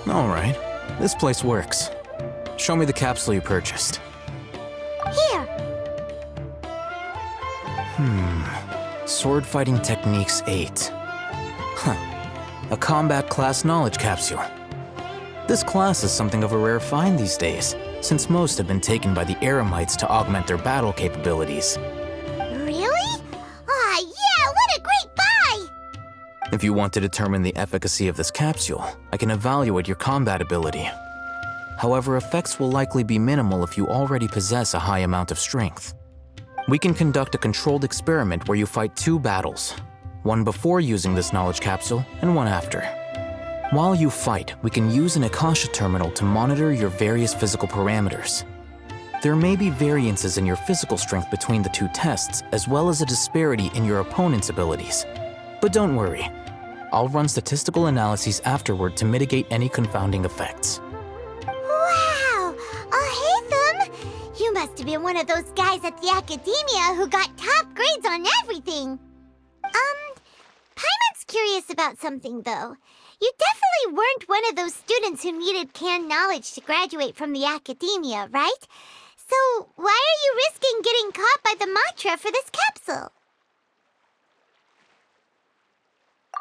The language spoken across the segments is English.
Alright, this place works. Show me the capsule you purchased. Here. Sword Fighting Techniques 8. A combat class knowledge capsule. This class is something of a rare find these days, since most have been taken by the Eremites to augment their battle capabilities. Really? Ah, yeah, what a great buy! If you want to determine the efficacy of this capsule, I can evaluate your combat ability. However, effects will likely be minimal if you already possess a high amount of strength. We can conduct a controlled experiment where you fight 2 battles, one before using this knowledge capsule and one after. While you fight, we can use an Akasha terminal to monitor your various physical parameters. There may be variances in your physical strength between the 2 tests, as well as a disparity in your opponent's abilities. But don't worry, I'll run statistical analyses afterward to mitigate any confounding effects. Wow! Hey, you must have been one of those guys at the academia who got top grades on everything. Paimon's curious about something, though. You definitely weren't one of those students who needed canned knowledge to graduate from the academia, right? So why are you risking getting caught by the mantra for this capsule?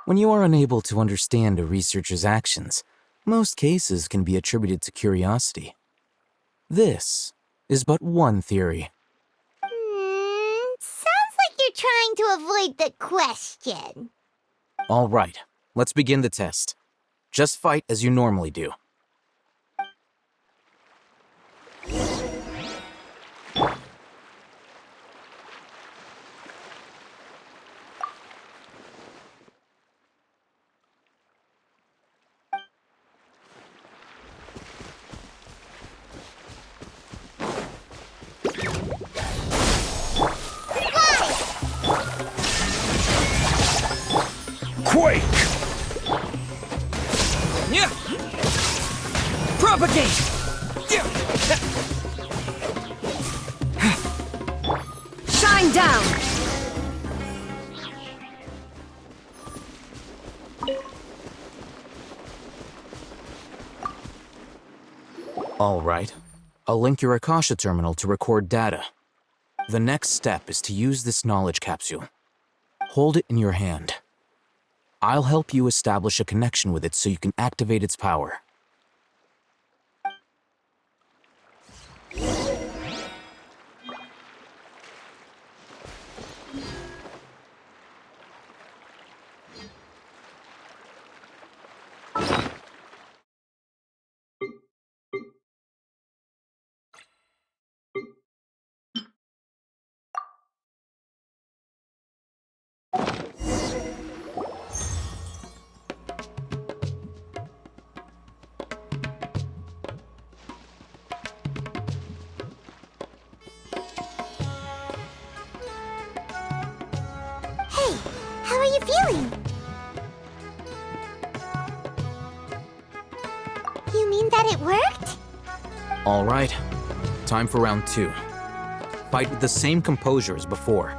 When you are unable to understand a researcher's actions, most cases can be attributed to curiosity. This is but one theory. Sounds like you're trying to avoid the question. All right, let's begin the test. Just fight as you normally do. Quake! Yeah. Propagate! Yeah. Shine down! All right, I'll link your Akasha terminal to record data. The next step is to use this knowledge capsule. Hold it in your hand. I'll help you establish a connection with it so you can activate its power. Hey, how are you feeling? You mean that it worked? All right, time for round 2. Fight with the same composure as before.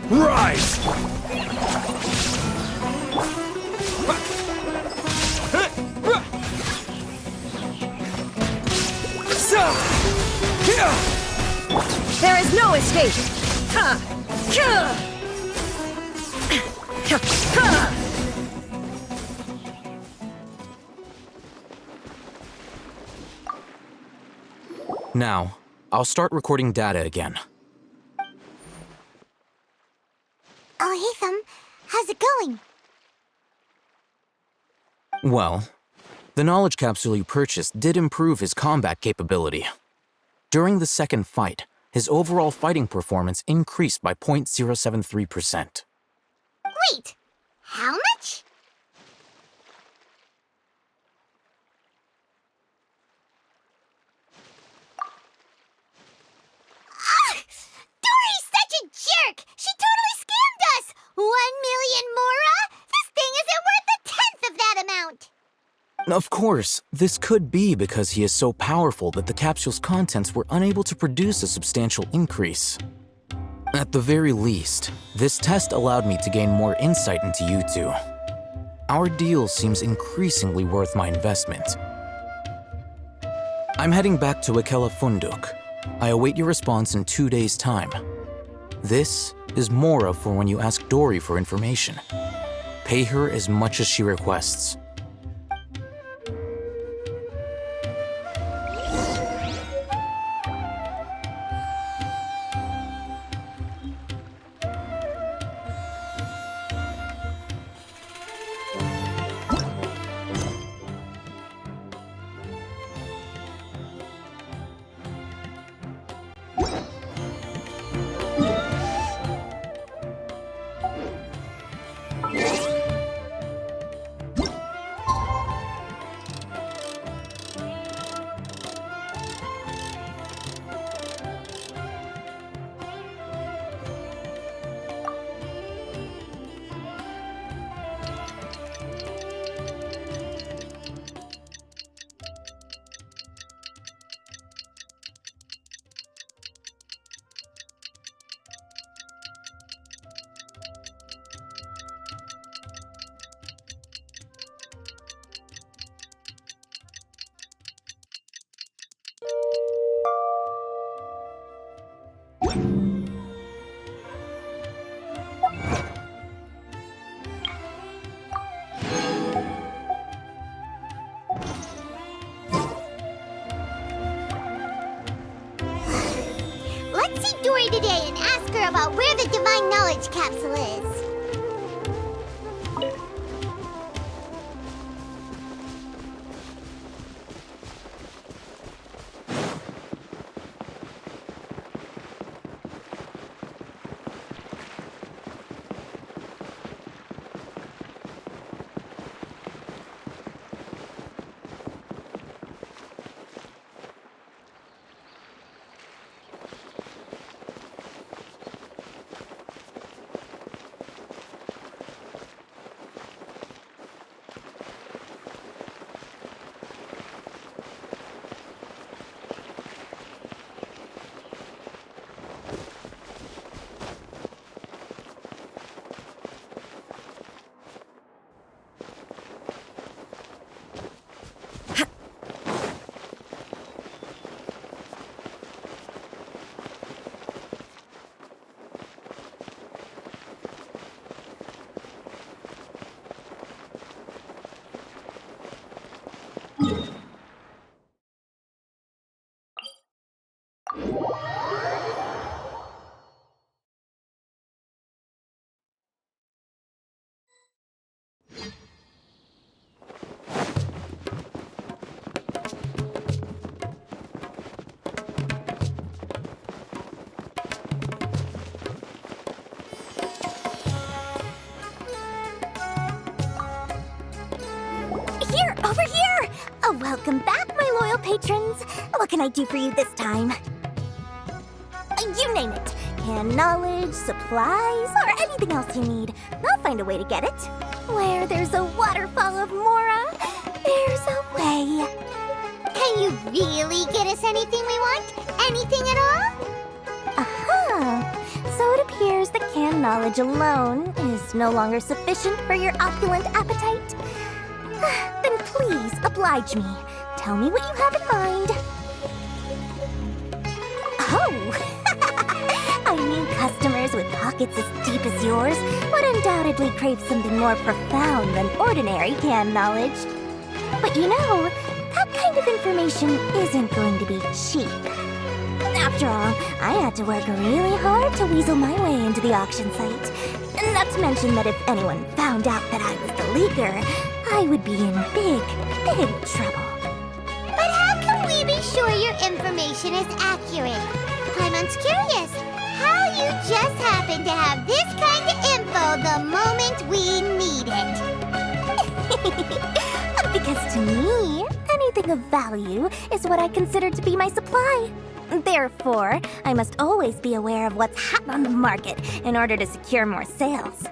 Rise! There is no escape! Now, I'll start recording data again. How's it going? Well, the knowledge capsule you purchased did improve his combat capability. During the second fight, his overall fighting performance increased by 0.073%. Wait, how much? Dory's such a jerk! She totally scammed us! 1 million mora? This thing isn't worth a tenth of that amount! Of course, this could be because he is so powerful that the capsule's contents were unable to produce a substantial increase. At the very least, this test allowed me to gain more insight into you two. Our deal seems increasingly worth my investment. I'm heading back to Ikela Funduk. I await your response in 2 days' time. This is Mora for when you ask Dory for information. Pay her as much as she requests. Let's see Dory today and ask her about where the Divine Knowledge Capsule is. Over here! Oh, welcome back, my loyal patrons. What can I do for you this time? You name it. Canned knowledge, supplies, or anything else you need. I'll find a way to get it. Where there's a waterfall of Mora, there's a way. Can you really get us anything we want? Anything at all? Aha! So it appears that canned knowledge alone is no longer sufficient for your opulent appetite. Then please oblige me. Tell me what you have in mind. Oh! I knew customers with pockets as deep as yours would undoubtedly crave something more profound than ordinary canned knowledge. But you know, that kind of information isn't going to be cheap. After all, I had to work really hard to weasel my way into the auction site. Not to mention that if anyone found out that I was the leaker, I would be in big, big trouble. But how can we be sure your information is accurate? Paimon's curious how you just happen to have this kind of info the moment we need it. Because to me, anything of value is what I consider to be my supply. Therefore, I must always be aware of what's hot on the market in order to secure more sales.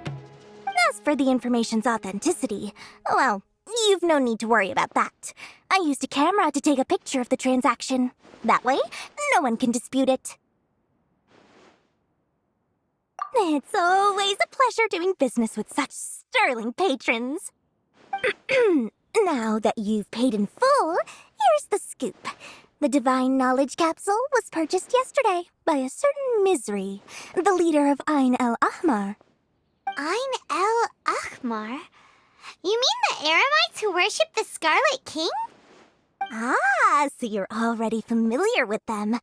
As for the information's authenticity, well, you've no need to worry about that. I used a camera to take a picture of the transaction. That way, no one can dispute it. It's always a pleasure doing business with such sterling patrons. Now that you've paid in full, here's the scoop. The Divine Knowledge Capsule was purchased yesterday by a certain Misery, the leader of Ain El Ahmar. Ain El Ahmar? You mean the Eremites who worship the Scarlet King? Ah, so you're already familiar with them.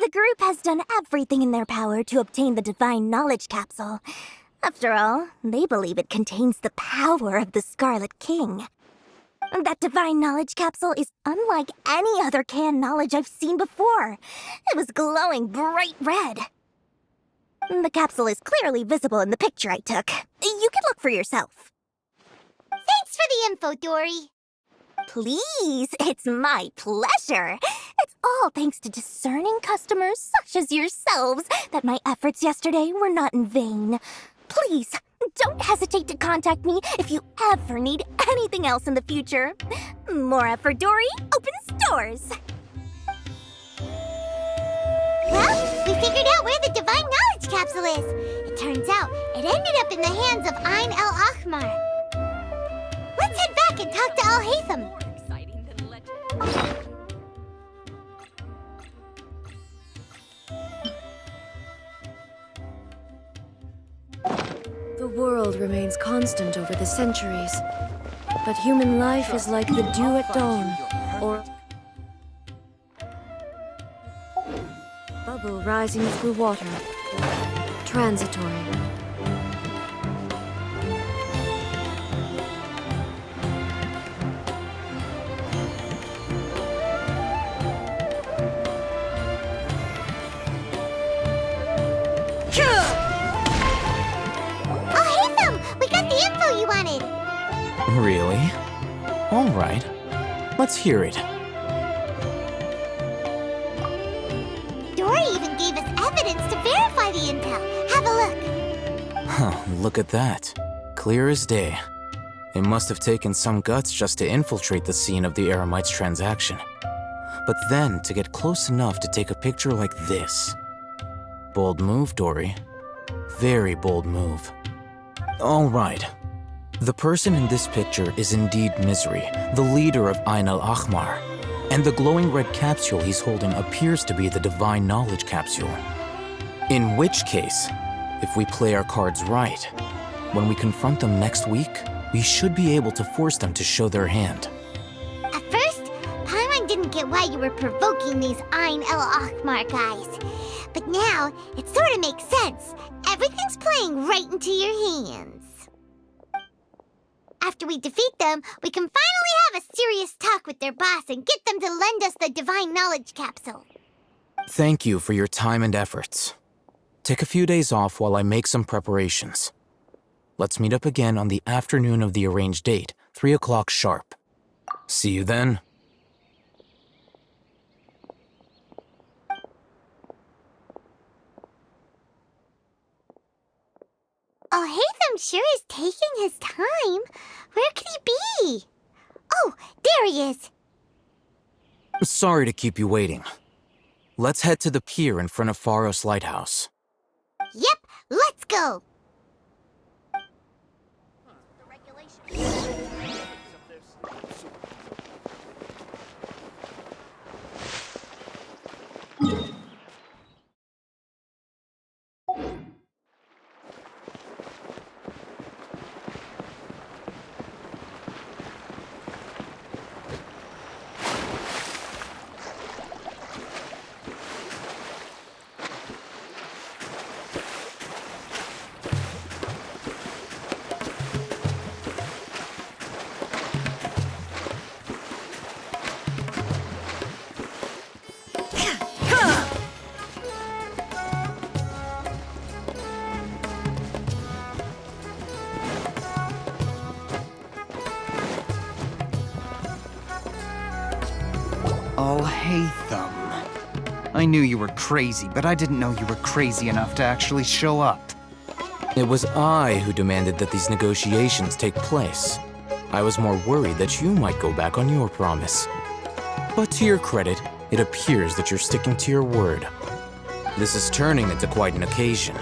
The group has done everything in their power to obtain the Divine Knowledge Capsule. After all, they believe it contains the power of the Scarlet King. That Divine Knowledge Capsule is unlike any other canned knowledge I've seen before. It was glowing bright red. The capsule is clearly visible in the picture I took. You can look for yourself. Thanks for the info, Dory. Please, it's my pleasure. It's all thanks to discerning customers such as yourselves that my efforts yesterday were not in vain. Please, don't hesitate to contact me if you ever need anything else in the future. More for Dory opens doors. Well, we figured out where the Divine Knowledge Capsule is. It turns out it ended up in the hands of Ain El Ahmar. Let's head back and talk to Al-Haytham. The world remains constant over the centuries, but human life is like the dew at dawn, or bubble rising through water, transitory. Al-Haytham, we got the info you wanted. Really? All right. Let's hear it. Dory even gave us evidence to verify the intel. Have a look. Huh, look at that. Clear as day. It must have taken some guts just to infiltrate the scene of the Eremites transaction. But then to get close enough to take a picture like this. Bold move, Dory. Very bold move. All right. The person in this picture is indeed Misery, the leader of Ain El Ahmar. And the glowing red capsule he's holding appears to be the Divine Knowledge Capsule. In which case, if we play our cards right, when we confront them next week, we should be able to force them to show their hand. At first, Paimon didn't get why you were provoking these Ain El Ahmar guys. But now, it sort of makes sense. Everything's playing right into your hands. After we defeat them, we can finally have a serious talk with their boss and get them to lend us the Divine Knowledge Capsule. Thank you for your time and efforts. Take a few days off while I make some preparations. Let's meet up again on the afternoon of the arranged date, 3 o'clock sharp. See you then. Al-Haytham sure is taking his time. Where could he be? Oh, there he is. Sorry to keep you waiting. Let's head to the pier in front of Pharos Lighthouse. Yep, let's go. I'll hate them. I knew you were crazy, but I didn't know you were crazy enough to actually show up. It was I who demanded that these negotiations take place. I was more worried that you might go back on your promise. But to your credit, it appears that you're sticking to your word. This is turning into quite an occasion.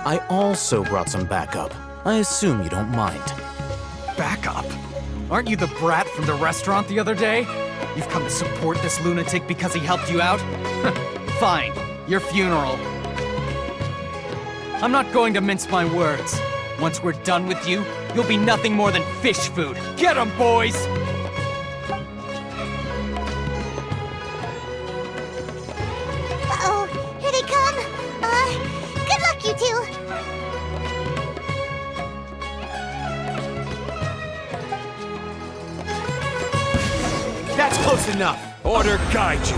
I also brought some backup. I assume you don't mind. Backup? Aren't you the brat from the restaurant the other day? You've come to support this lunatic because he helped you out? Fine, your funeral. I'm not going to mince my words. Once we're done with you, you'll be nothing more than fish food. Get 'em, boys! Uh-oh, here they come. Good luck, you two. That's close enough. Order guide you.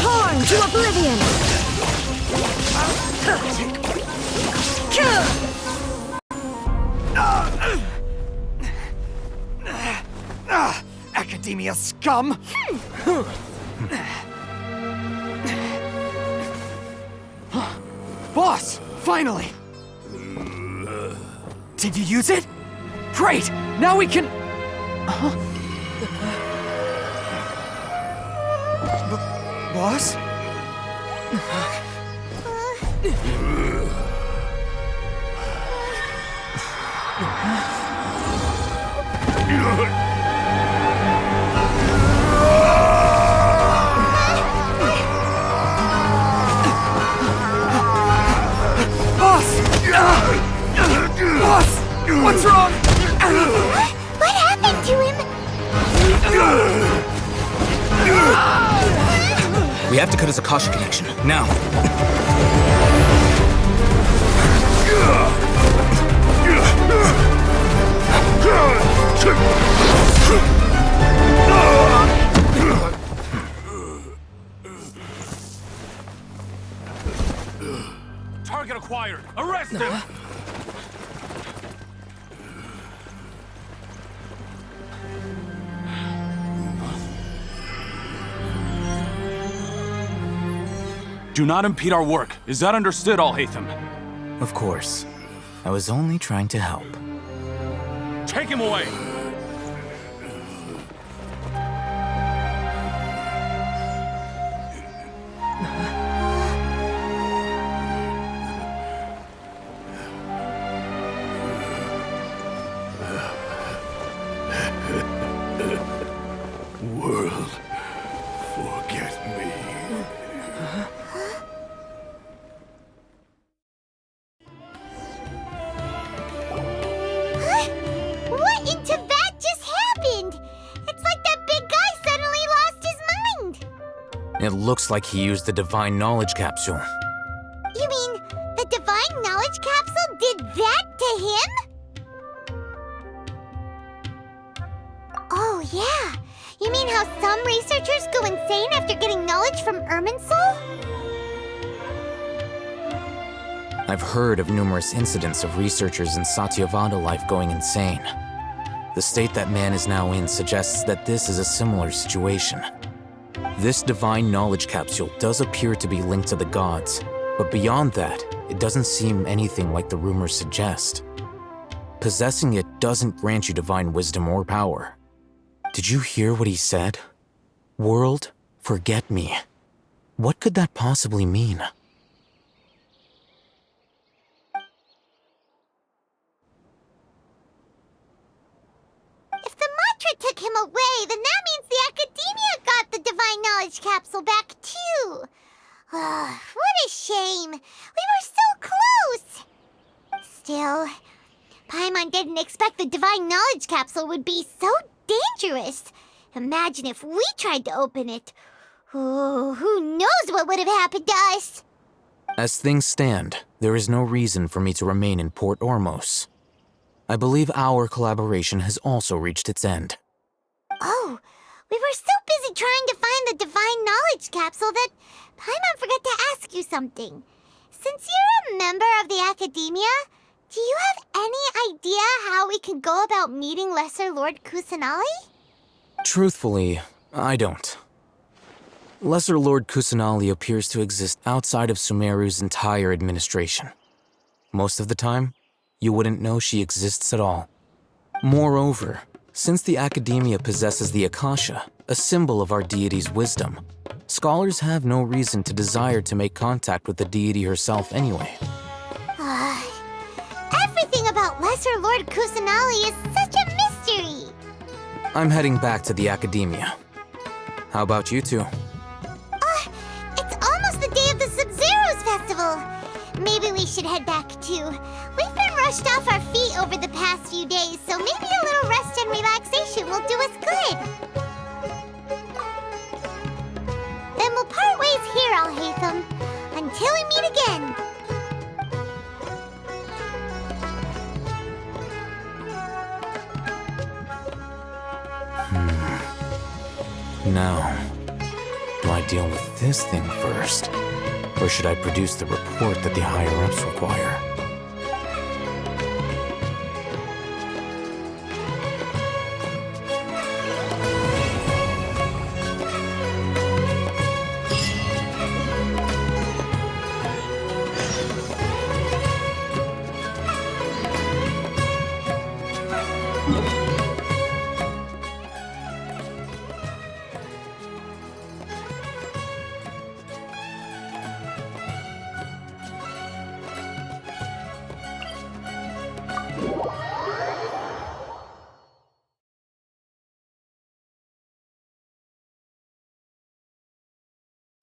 Torn to oblivion! Academia scum! Boss! Finally! Did you use it? Great! Now we can... Boss? Boss! What's wrong? What happened to him? We have to cut his Akasha connection, now. Target acquired. Arrest him. Do not impede our work. Is that understood, Al-Haytham? Of course. I was only trying to help. Take him away! World, forget me. What into that just happened? It's like that big guy suddenly lost his mind. It looks like he used the Divine Knowledge Capsule. You mean the Divine Knowledge Capsule did that to him? Oh, yeah. You mean how some researchers go insane after getting knowledge from Irminsul? I've heard of numerous incidents of researchers in Satyavada life going insane. The state that man is now in suggests that this is a similar situation. This Divine Knowledge Capsule does appear to be linked to the gods, but beyond that, it doesn't seem anything like the rumors suggest. Possessing it doesn't grant you divine wisdom or power. Did you hear what he said? World, forget me. What could that possibly mean? If the mantra took him away, then that means the Academia got the Divine Knowledge Capsule back, too. What a shame. We were so close. Still, Paimon didn't expect the Divine Knowledge Capsule would be so dangerous. Imagine if we tried to open it. Oh, who knows what would have happened to us? As things stand, there is no reason for me to remain in Port Ormos. I believe our collaboration has also reached its end. Oh, We were so busy trying to find the Divine Knowledge Capsule that Paimon forgot to ask you something. Since you're a member of the Academia, do you have any idea how we can go about meeting Lesser Lord Kusanali? Truthfully, I don't. Lesser Lord Kusanali appears to exist outside of Sumeru's entire administration. Most of the time, you wouldn't know she exists at all. Moreover, since the Academia possesses the Akasha, a symbol of our deity's wisdom, scholars have no reason to desire to make contact with the deity herself anyway. Everything about Lesser Lord Kusanali is such a mystery! I'm heading back to the Academia. How about you two? It's almost the day of the Sub-Zero's festival. Maybe we should head back too. We've been rushed off our feet over the past few days, so maybe a little rest and relaxation will do us good. Then we'll part ways here, Alhaitham, until we meet again. Now, do I deal with this thing first? Or should I produce the report that the higher-ups require?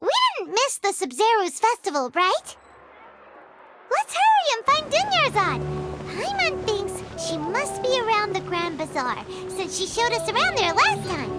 We didn't miss the Sub-Zero's festival, right? Let's hurry and find Dunyarzad. Paimon thinks she must be around the Grand Bazaar, since she showed us around there last time.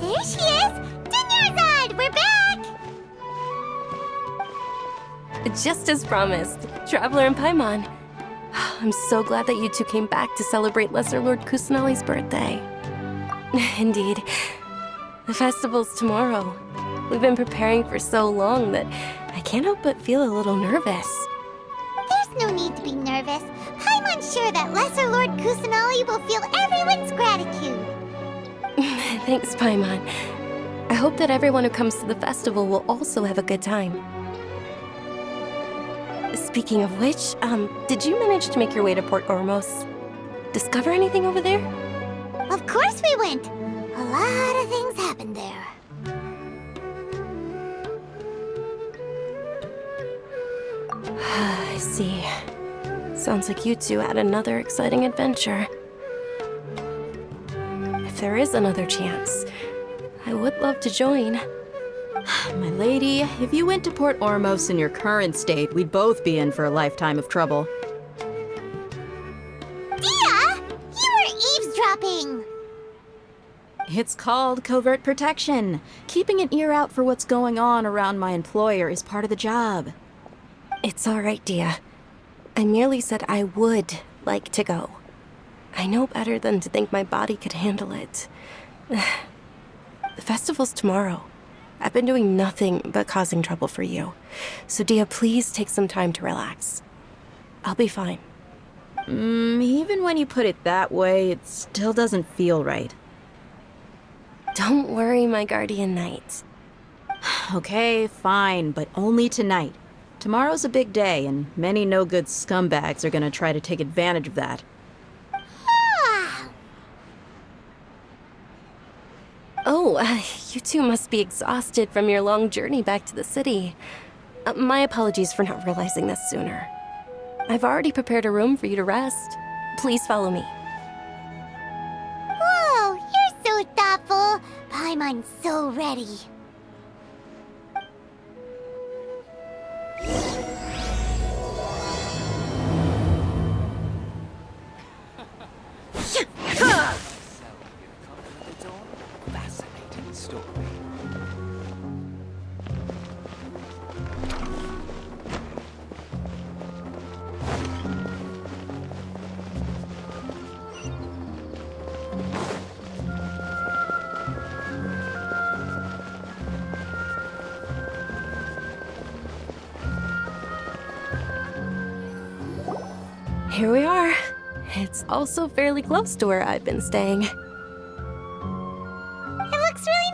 There she is! Dunyarzad, we're back! Just as promised, Traveler and Paimon. I'm so glad that you two came back to celebrate Lesser Lord Kusanali's birthday. Indeed. The festival's tomorrow. We've been preparing for so long that I can't help but feel a little nervous. There's no need to be nervous. Paimon's sure that Lesser Lord Kusanali will feel everyone's gratitude. Thanks, Paimon. I hope that everyone who comes to the festival will also have a good time. Speaking of which, did you manage to make your way to Port Ormos? Discover anything over there? Of course we went. A lot of things happened there. I see. Sounds like you two had another exciting adventure. If there is another chance, I would love to join. My lady, if you went to Port Ormos in your current state, we'd both be in for a lifetime of trouble. Dia! You were eavesdropping! It's called covert protection. Keeping an ear out for what's going on around my employer is part of the job. It's all right, Dia. I merely said I would like to go. I know better than to think my body could handle it. The festival's tomorrow. I've been doing nothing but causing trouble for you. So, Dia, please take some time to relax. I'll be fine. Even when you put it that way, it still doesn't feel right. Don't worry, my guardian knight. Okay, fine, but only tonight. Tomorrow's a big day, and many no-good scumbags are gonna try to take advantage of that. Oh, you two must be exhausted from your long journey back to the city. My apologies for not realizing this sooner. I've already prepared a room for you to rest. Please follow me. Whoa, you're so thoughtful. Paimon's so ready. Fascinating story. Here we are. It's also fairly close to where I've been staying. It looks really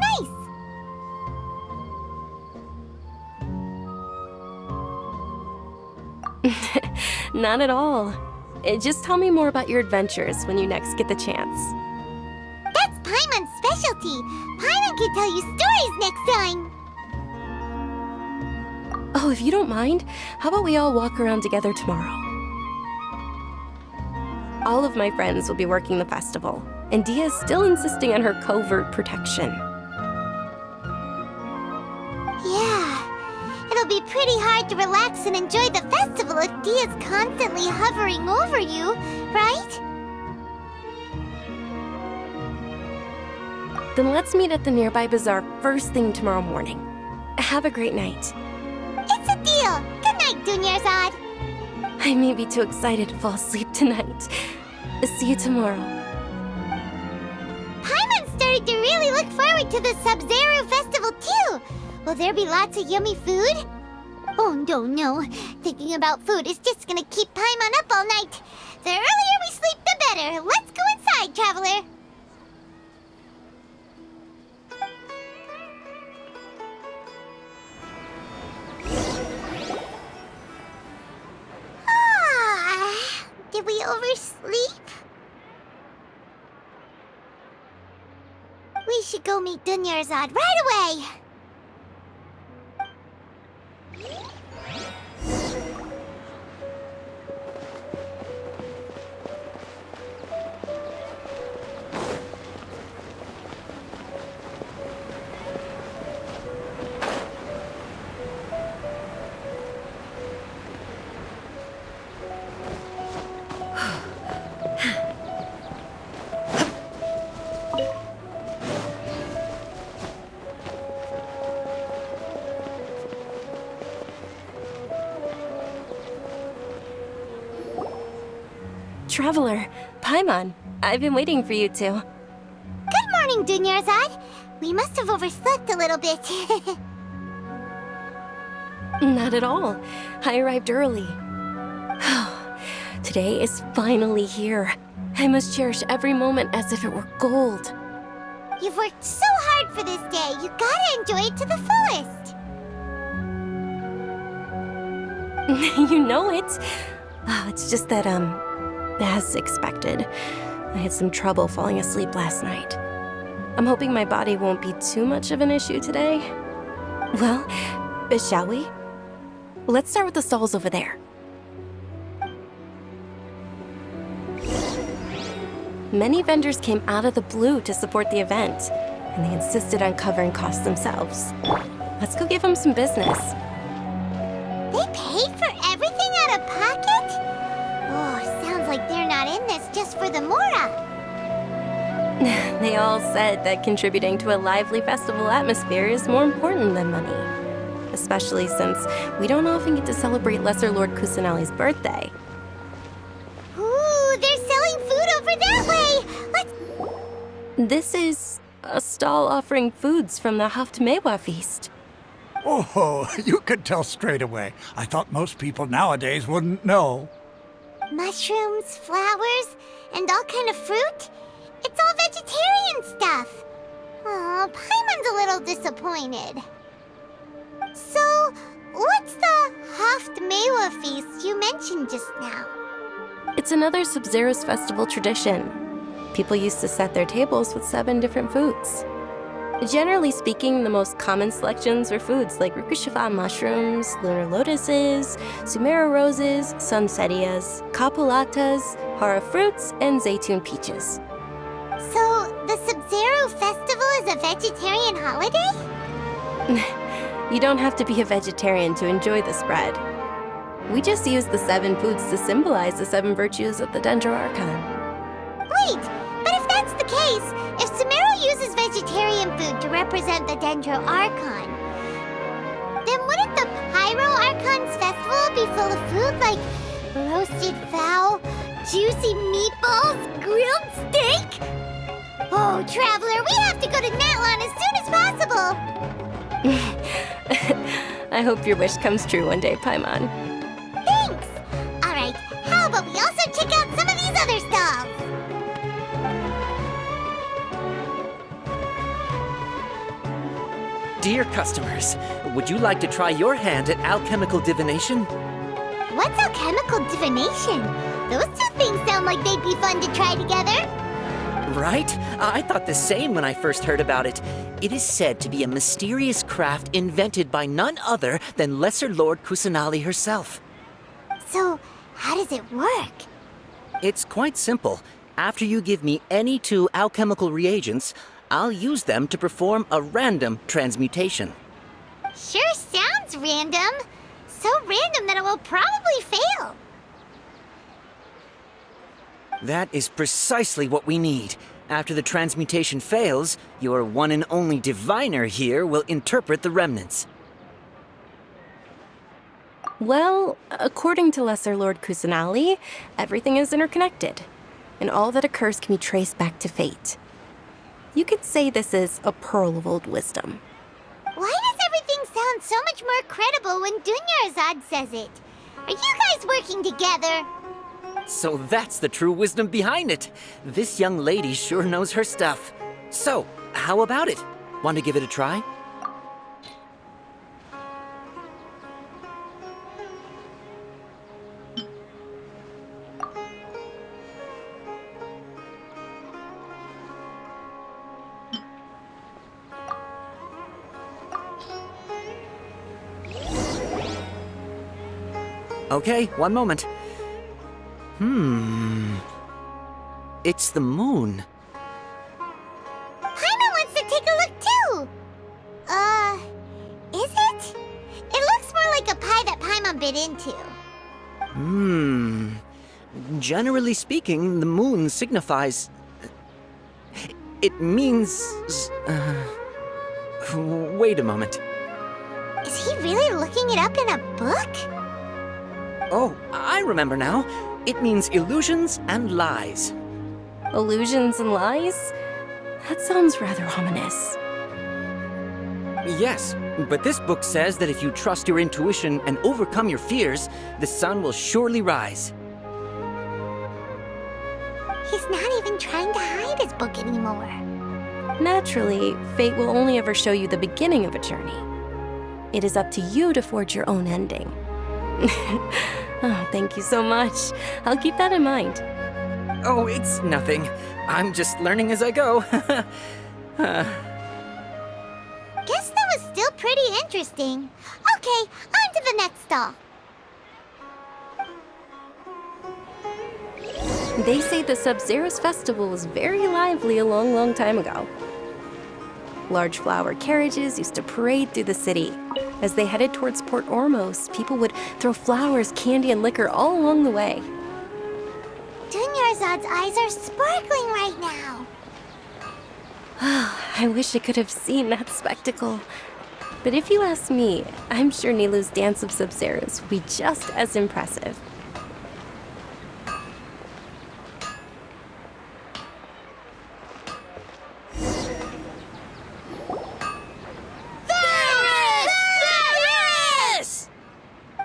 nice. Not at all. Just tell me more about your adventures when you next get the chance. That's Paimon's specialty. Paimon can tell you stories next time. Oh, if you don't mind, how about we all walk around together tomorrow? All of my friends will be working the festival, and Dia's still insisting on her covert protection. Yeah, it'll be pretty hard to relax and enjoy the festival if Dia's constantly hovering over you, right? Then let's meet at the nearby bazaar first thing tomorrow morning. Have a great night. It's a deal. Good night, Dunyarzad. I may be too excited to fall asleep tonight. See you tomorrow. Paimon started to really look forward to the Sub-Zero festival too. Will there be lots of yummy food? Oh no. Thinking about food is just gonna keep Paimon up all night. The earlier we sleep, the better. Let's go inside, traveler. Did we oversleep? We should go meet Dunyarzad right away! Traveler, Paimon, I've been waiting for you two. Good morning, Dunyarzad. We must have overslept a little bit. Not at all. I arrived early. Today is finally here. I must cherish every moment as if it were gold. You've worked so hard for this day. You gotta enjoy it to the fullest. You know it. It's just that, as expected, I had some trouble falling asleep last night. I'm hoping my body won't be too much of an issue today. Well, shall we? Let's start with the stalls over there. Many vendors came out of the blue to support the event, and they insisted on covering costs themselves. Let's go give them some business. They paid for everything out of pocket? Oh, sounds like they're not in this just for the Mora. They all said that contributing to a lively festival atmosphere is more important than money. Especially since we don't often get to celebrate Lesser Lord Kusanali's birthday. Ooh, they're selling food over that way! Let's... This is a stall offering foods from the Haftmewa feast. Oh, you could tell straight away. I thought most people nowadays wouldn't know. Mushrooms, flowers, and all kind of fruit? It's all vegetarian stuff. Aw, Paimon's a little disappointed. So, what's the Haftmewa feast you mentioned just now? It's another Sub-Zero's festival tradition. People used to set their tables with 7 different foods. Generally speaking, the most common selections are foods like Rukushifa mushrooms, lunar lotuses, Sumera roses, sunsettias, capulatas, hara fruits, and zaytun peaches. So, the Sub-Zero Festival is a vegetarian holiday? You don't have to be a vegetarian to enjoy the spread. We just use the 7 foods to symbolize the 7 virtues of the Dendro Archon. Wait, but if that's the case, if Sumero uses vegetarian food to represent the Dendro Archon, then wouldn't the Pyro Archon's festival be full of food like roasted fowl, juicy meatballs, grilled steak? Oh, Traveler, we have to go to Natlan as soon as possible! I hope your wish comes true one day, Paimon. Thanks! Alright, how about we also check out some of these other stalls? Dear customers, would you like to try your hand at alchemical divination? What's alchemical divination? Those two things sound like they'd be fun to try together. Right? I thought the same when I first heard about it. It is said to be a mysterious craft invented by none other than Lesser Lord Kusanali herself. So, how does it work? It's quite simple. After you give me any 2 alchemical reagents, I'll use them to perform a random transmutation. Sure sounds random. So random that it will probably fail. That is precisely what we need. After the transmutation fails, your one and only diviner here will interpret the remnants. Well, according to Lesser Lord Kusanali, everything is interconnected, and all that occurs can be traced back to fate. You could say this is a pearl of old wisdom. Why does everything sound so much more credible when Dunyarzad says it? Are you guys working together? So that's the true wisdom behind it. This young lady sure knows her stuff. So, how about it? Want to give it a try? Okay, one moment. It's the moon. Paimon wants to take a look too! Is it? It looks more like a pie that Paimon bit into. Generally speaking, the moon signifies... It means... Wait a moment. Is he really looking it up in a book? Oh, I remember now. It means illusions and lies. Illusions and lies? That sounds rather ominous. Yes, but this book says that if you trust your intuition and overcome your fears, the sun will surely rise. He's not even trying to hide his book anymore. Naturally, fate will only ever show you the beginning of a journey. It is up to you to forge your own ending. Oh, thank you so much. I'll keep that in mind. Oh, it's nothing. I'm just learning as I go. Guess that was still pretty interesting. Okay, on to the next stall. They say the Sub-Zero's festival was very lively a long, long time ago. Large flower carriages used to parade through the city. As they headed towards Port Ormos, people would throw flowers, candy, and liquor all along the way. Dunyarzad's eyes are sparkling right now. I wish I could have seen that spectacle. But if you ask me, I'm sure Nilu's Dance of Sub-Zeros will be just as impressive.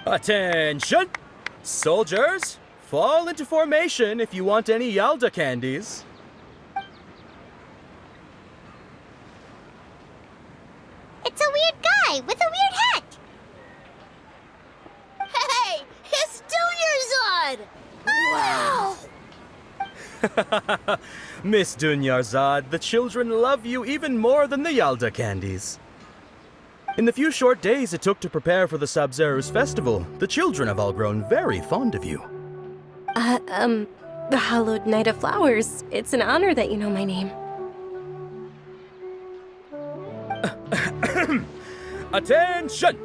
Attention! Soldiers, fall into formation if you want any Yalda candies. It's a weird guy with a weird hat. Hey, it's Dunyarzad! Wow! Miss Dunyarzad, the children love you even more than the Yalda candies. In the few short days it took to prepare for the Sabzeruz festival, the children have all grown very fond of you. The Hallowed Night of Flowers. It's an honor that you know my name. Attention!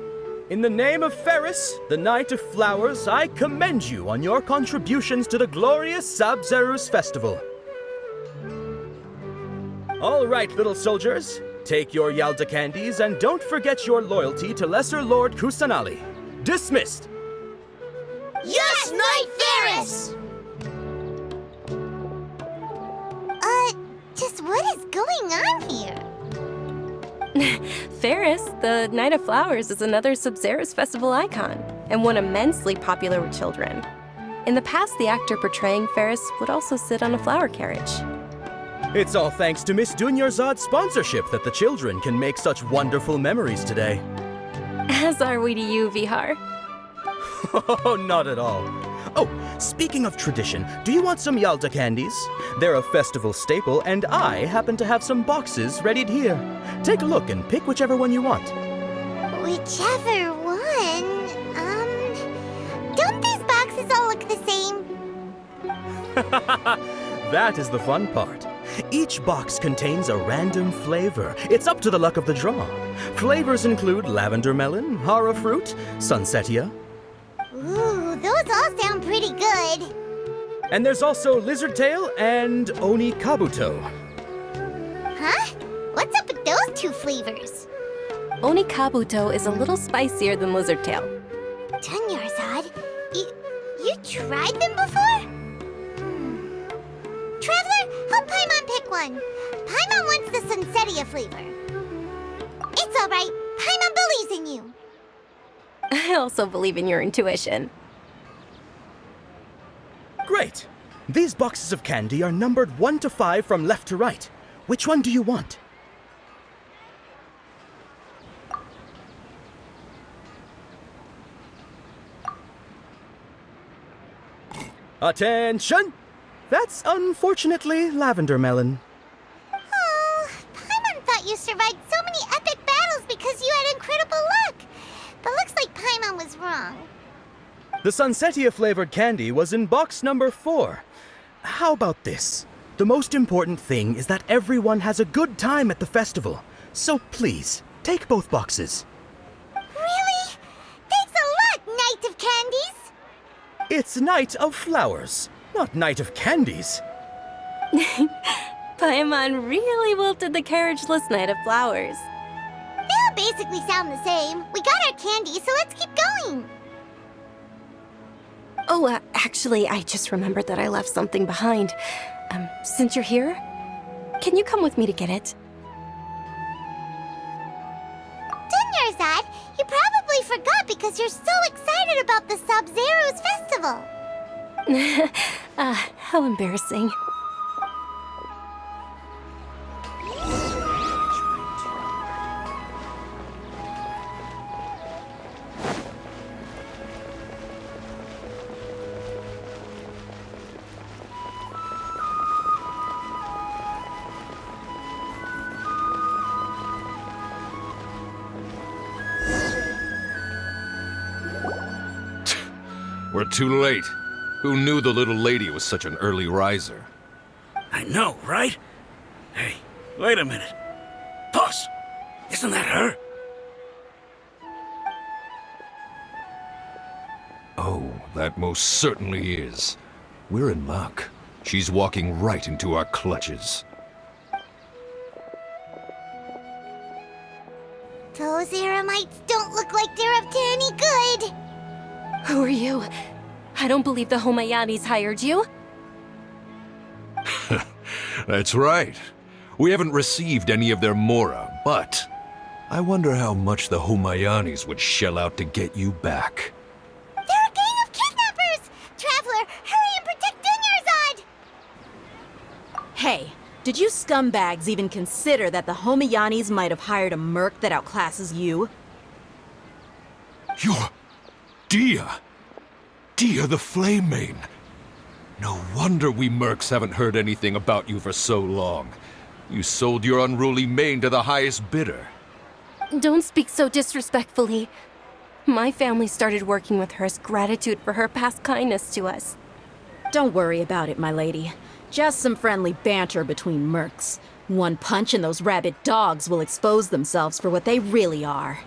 In the name of Ferris, the Night of Flowers, I commend you on your contributions to the glorious Sabzeruz festival. All right, little soldiers, take your Yalda candies and don't forget your loyalty to Lesser Lord Kusanali. Dismissed! Yes, Knight Ferris! Just what is going on here? Ferris, the Night of Flowers, is another Sabzeruz festival icon, and one immensely popular with children. In the past, the actor portraying Ferris would also sit on a flower carriage. It's all thanks to Miss Dunyarzad's sponsorship that the children can make such wonderful memories today. As are we to you, Vihar. Oh, not at all. Oh, speaking of tradition, do you want some Yalda candies? They're a festival staple, and I happen to have some boxes readied here. Take a look and pick whichever one you want. Whichever one? Don't these boxes all look the same? That is the fun part. Each box contains a random flavor. It's up to the luck of the draw. Flavors include lavender melon, hara fruit, sunsetia. Ooh, those all sound pretty good. And there's also lizard tail and oni kabuto. Huh? What's up with those two flavors? Oni Kabuto is a little spicier than Lizard Tail. Dunyarzad, you tried them before? Traveler, help Paimon pick one. Paimon wants the Sunsetia flavor. It's all right. Paimon believes in you. I also believe in your intuition. Great! These boxes of candy are numbered 1 to 5 from left to right. Which one do you want? Attention! That's unfortunately lavender melon. Oh, Paimon thought you survived so many epic battles because you had incredible luck. But looks like Paimon was wrong. The Sunsetia flavored candy was in box number 4. How about this? The most important thing is that everyone has a good time at the festival. So please, take both boxes. Really? Thanks a lot, Knight of Candies! It's Night of Flowers, not Night of Candies. Paimon really wilted the carriageless Night of Flowers. They all basically sound the same. We got our candy, so let's keep going. Oh, actually, I just remembered that I left something behind. Since you're here, can you come with me to get it? Dunyarzad, you probably forgot because you're so excited about the Sabzeruz festival. How embarrassing. We're too late. Who knew the little lady was such an early riser? I know, right? Hey, wait a minute. Boss, isn't that her? Oh, that most certainly is. We're in luck. She's walking right into our clutches. Those Eremites don't look like they're up to any good. Who are you? I don't believe the Homayanis hired you. That's right. We haven't received any of their mora, but I wonder how much the Homayanis would shell out to get you back. They're a gang of kidnappers! Traveler, hurry and protect Dunyarzad! Hey, did you scumbags even consider that the Homayanis might have hired a merc that outclasses you? You're... Dia the Flame Main. No wonder we mercs haven't heard anything about you for so long. You sold your unruly mane to the highest bidder. Don't speak so disrespectfully. My family started working with her as gratitude for her past kindness to us. Don't worry about it, my lady. Just some friendly banter between mercs. One punch and those rabid dogs will expose themselves for what they really are.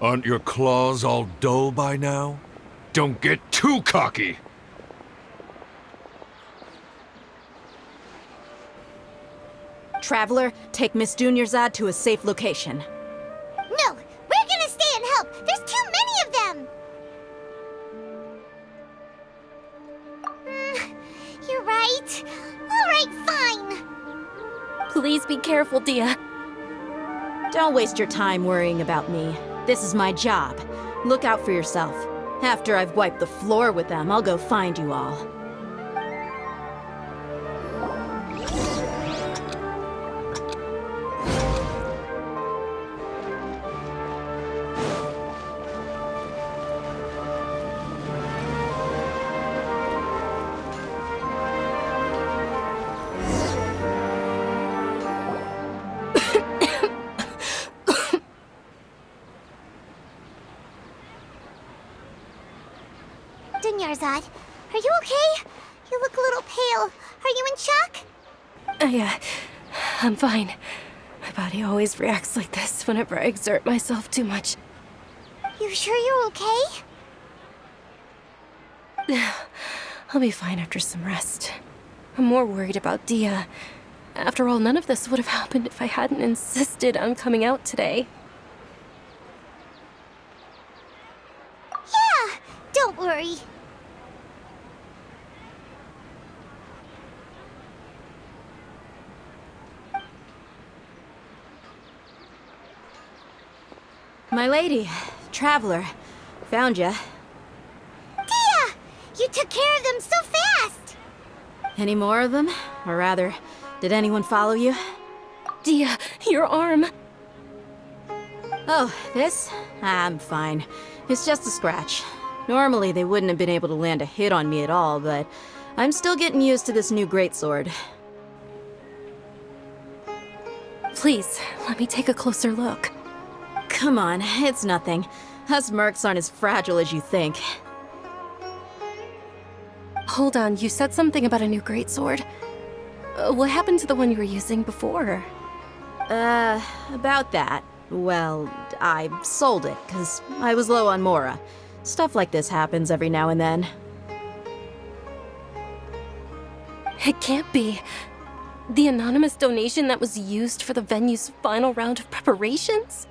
Aren't your claws all dull by now? Don't get too cocky! Traveler, take Miss Dunyarzad to a safe location. No, we're gonna stay and help. There's too many of them. You're right. All right, fine. Please be careful, Dia. Don't waste your time worrying about me. This is my job. Look out for yourself. After I've wiped the floor with them, I'll go find you all. Dunyarzad, are you okay? You look a little pale. Are you in shock? Yeah, I'm fine. My body always reacts like this whenever I exert myself too much. You sure you're okay? I'll be fine after some rest. I'm more worried about Dia. After all, none of this would have happened if I hadn't insisted on coming out today. Yeah, don't worry. My lady, Traveler, found ya. Dia! You took care of them so fast! Any more of them? Or rather, did anyone follow you? Dia, your arm! Oh, this? I'm fine. It's just a scratch. Normally, they wouldn't have been able to land a hit on me at all, but I'm still getting used to this new greatsword. Please, let me take a closer look. Come on, it's nothing. Us mercs aren't as fragile as you think. Hold on, you said something about a new greatsword. What happened to the one you were using before? About that. Well, I sold it, because I was low on Mora. Stuff like this happens every now and then. It can't be. The anonymous donation that was used for the venue's final round of preparations?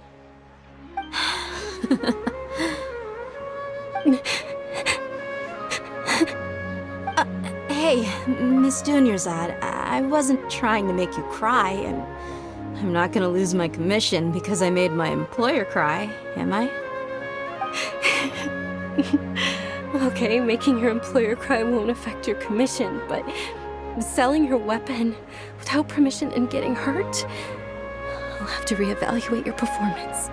Hey, Miss Dunyarzad, I wasn't trying to make you cry, and I'm not gonna lose my commission because I made my employer cry, am I? Okay, making your employer cry won't affect your commission, but selling your weapon without permission and getting hurt? I'll have to reevaluate your performance.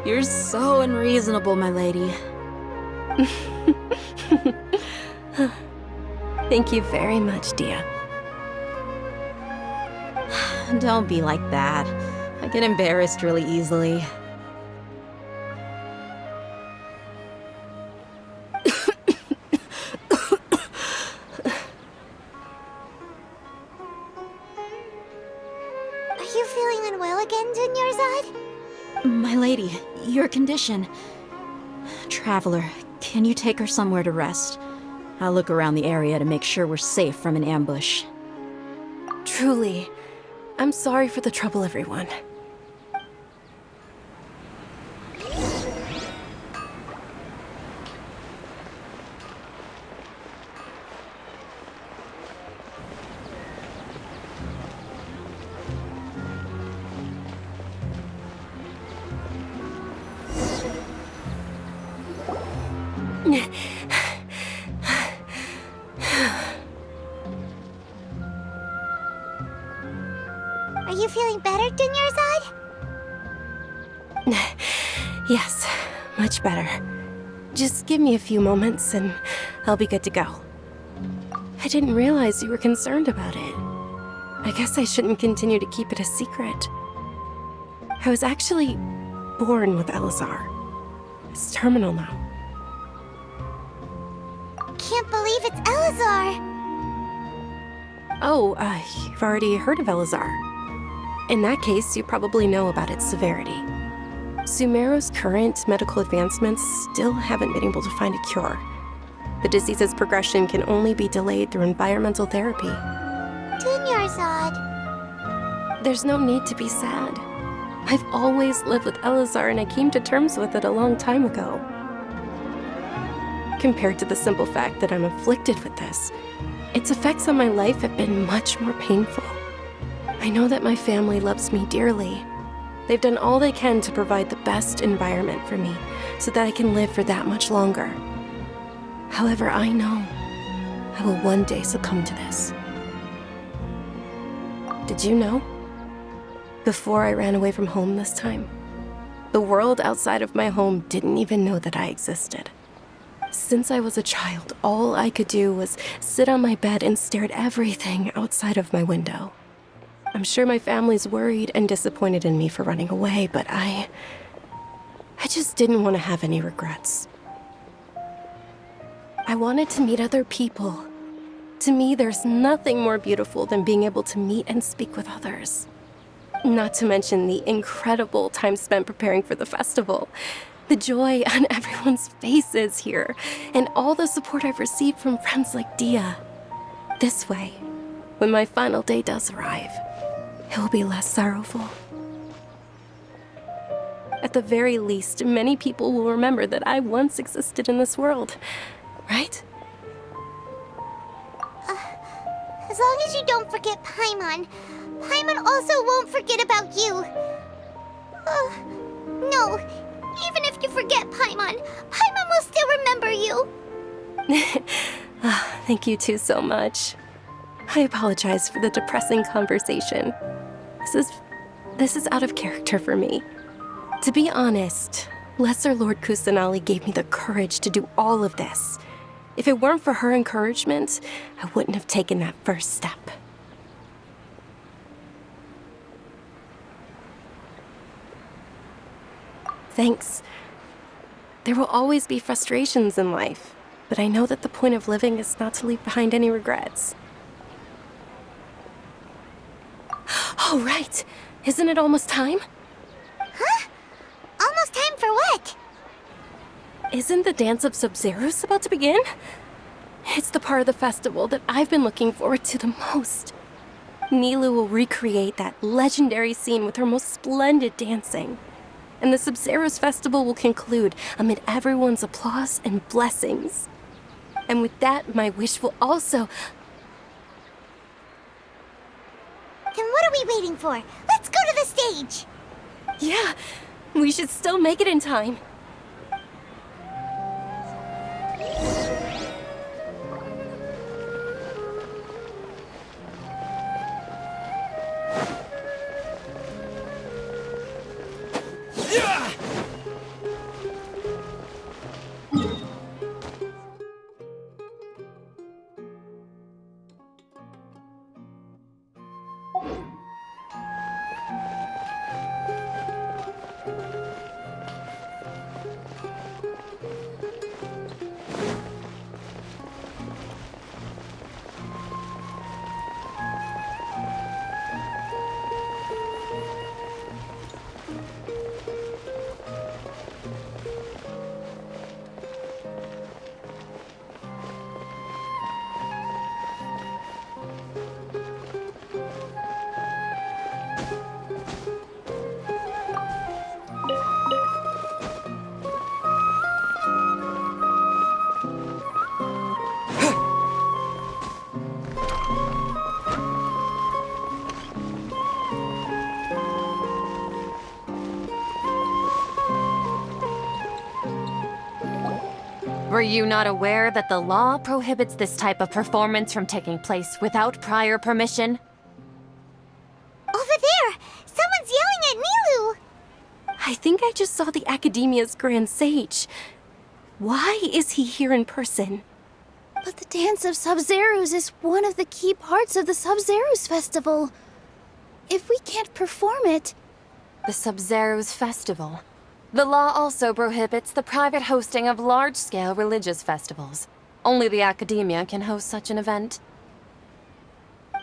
You're so unreasonable, my lady. Thank you very much, Dia. Don't be like that. I get embarrassed really easily. Are you feeling unwell again, Dunyarzad? My lady, your condition. Traveler, can you take her somewhere to rest? I'll look around the area to make sure we're safe from an ambush. Truly. I'm sorry for the trouble, everyone. Are you feeling better, Dunyarzad? Yes, much better. Just give me a few moments and I'll be good to go. I didn't realize you were concerned about it. I guess I shouldn't continue to keep it a secret. I was actually born with Elazar. It's terminal now. Can't believe it's Elazar! Oh, you've already heard of Elazar. In that case, you probably know about its severity. Sumeru's current medical advancements still haven't been able to find a cure. The disease's progression can only be delayed through environmental therapy. Dunyarzad. There's no need to be sad. I've always lived with Elazar and I came to terms with it a long time ago. Compared to the simple fact that I'm afflicted with this, its effects on my life have been much more painful. I know that my family loves me dearly. They've done all they can to provide the best environment for me so that I can live for that much longer. However, I know I will one day succumb to this. Did you know? Before I ran away from home this time, the world outside of my home didn't even know that I existed. Since I was a child, all I could do was sit on my bed and stare at everything outside of my window. I'm sure my family's worried and disappointed in me for running away, but I just didn't want to have any regrets. I wanted to meet other people. To me, there's nothing more beautiful than being able to meet and speak with others. Not to mention the incredible time spent preparing for the festival. The joy on everyone's faces here, and all the support I've received from friends like Dia. This way, when my final day does arrive, it will be less sorrowful. At the very least, many people will remember that I once existed in this world, right? As long as you don't forget Paimon, Paimon also won't forget about you. No, even if you forget Paimon, Paimon will still remember you. Thank you two so much. I apologize for the depressing conversation. This is out of character for me. To be honest, Lesser Lord Kusanali gave me the courage to do all of this. If it weren't for her encouragement, I wouldn't have taken that first step. Thanks. There will always be frustrations in life, but I know that the point of living is not to leave behind any regrets. Oh, right! Isn't it almost time? Huh? Almost time for what? Isn't the Dance of Sub-Zeros about to begin? It's the part of the festival that I've been looking forward to the most. Nilu will recreate that legendary scene with her most splendid dancing. And the Sub-Zeros festival will conclude amid everyone's applause and blessings. And with that, my wish will also... Then what are we waiting for? Let's go to the stage! Yeah, we should still make it in time. Were you not aware that the law prohibits this type of performance from taking place without prior permission? Over there! Someone's yelling at Nilu! I think I just saw the Academia's Grand Sage. Why is he here in person? But the Dance of Sub-Zerus is one of the key parts of the Sub-Zerus Festival. If we can't perform it... The Sub-Zerus Festival. The law also prohibits the private hosting of large-scale religious festivals. Only the academia can host such an event.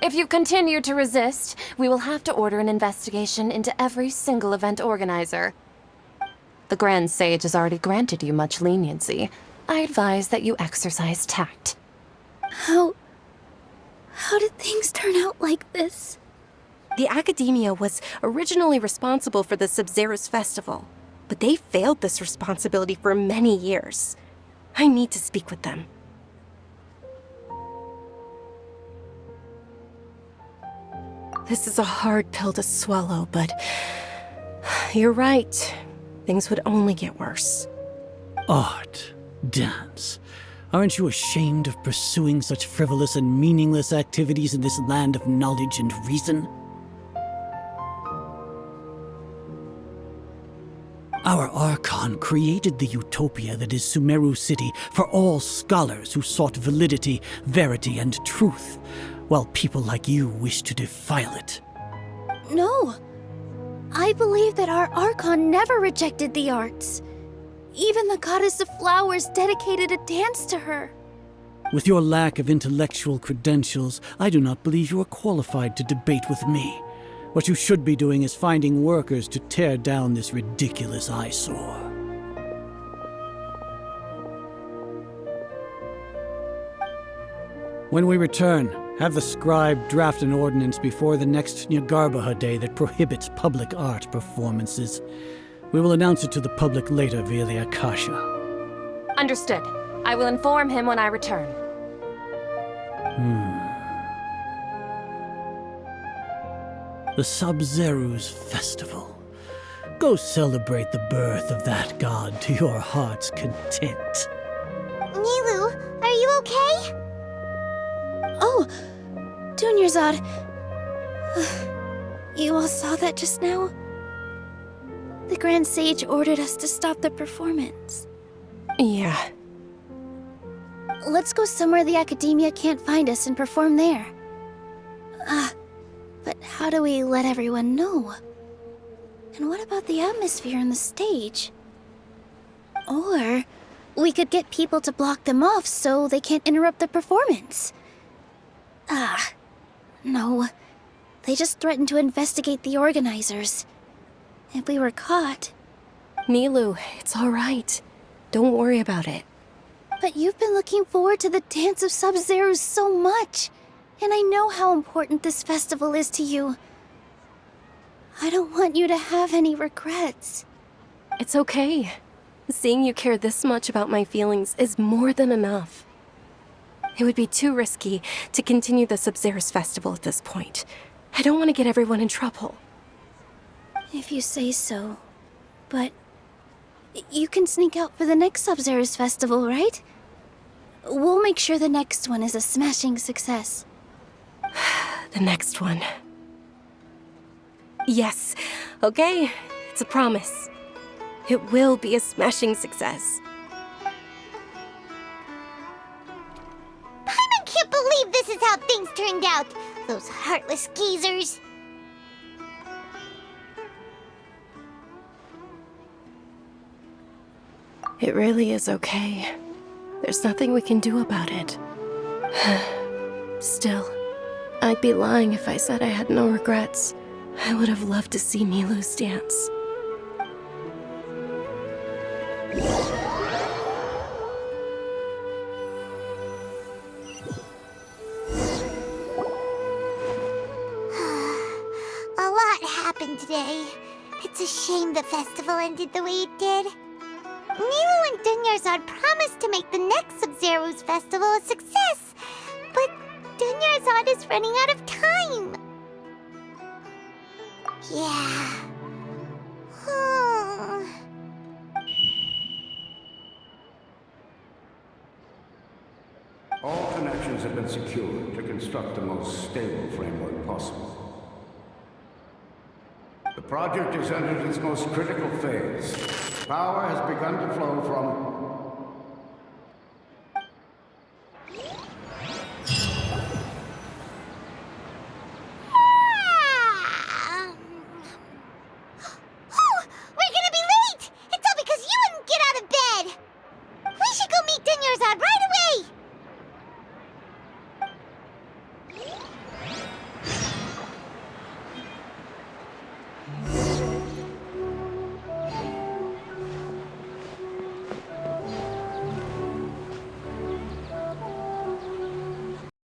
If you continue to resist, we will have to order an investigation into every single event organizer. The Grand Sage has already granted you much leniency. I advise that you exercise tact. How did things turn out like this? The Academia was originally responsible for the Sub-Zerus Festival, but they failed this responsibility for many years. I need to speak with them. This is a hard pill to swallow, but you're right. Things would only get worse. Art, dance. Aren't you ashamed of pursuing such frivolous and meaningless activities in this land of knowledge and reason? Our Archon created the utopia that is Sumeru City for all scholars who sought validity, verity, and truth, while people like you wish to defile it. No. I believe that our Archon never rejected the arts. Even the goddess of flowers dedicated a dance to her. With your lack of intellectual credentials, I do not believe you are qualified to debate with me. What you should be doing is finding workers to tear down this ridiculous eyesore. When we return, have the scribe draft an ordinance before the next Nyagarbha Day that prohibits public art performances. We will announce it to the public later via the Akasha. Understood. I will inform him when I return. The Sub-Zerus Festival. Go celebrate the birth of that god to your heart's content. Nilu, are you okay? Oh, Dunyarzad. You all saw that just now? The Grand Sage ordered us to stop the performance. Yeah. Let's go somewhere the Academia can't find us and perform there. But how do we let everyone know? And what about the atmosphere on the stage? Or we could get people to block them off so they can't interrupt the performance. No. They just threatened to investigate the organizers. If we were caught... Nilu, it's all right. Don't worry about it. But you've been looking forward to the Dance of Sub-Zerus so much. And I know how important this festival is to you. I don't want you to have any regrets. It's okay. Seeing you care this much about my feelings is more than enough. It would be too risky to continue the Sub-Zerus Festival at this point. I don't want to get everyone in trouble. If you say so. But you can sneak out for the next Sub-Zerus Festival, right? We'll make sure the next one is a smashing success. The next one. Yes. Okay. It's a promise. It will be a smashing success. I can't believe this is how things turned out. Those heartless geezers. It really is okay. There's nothing we can do about it. Still, I'd be lying if I said I had no regrets. I would have loved to see Nilu's dance. A lot happened today. It's a shame the festival ended the way it did. Nilu and Dunyarzad promised to make the next Sub-Zerus festival a success, but Dunyarzad is running out of time. Yeah. All connections have been secured to construct the most stable framework possible. The project has entered its most critical phase. Power has begun to flow from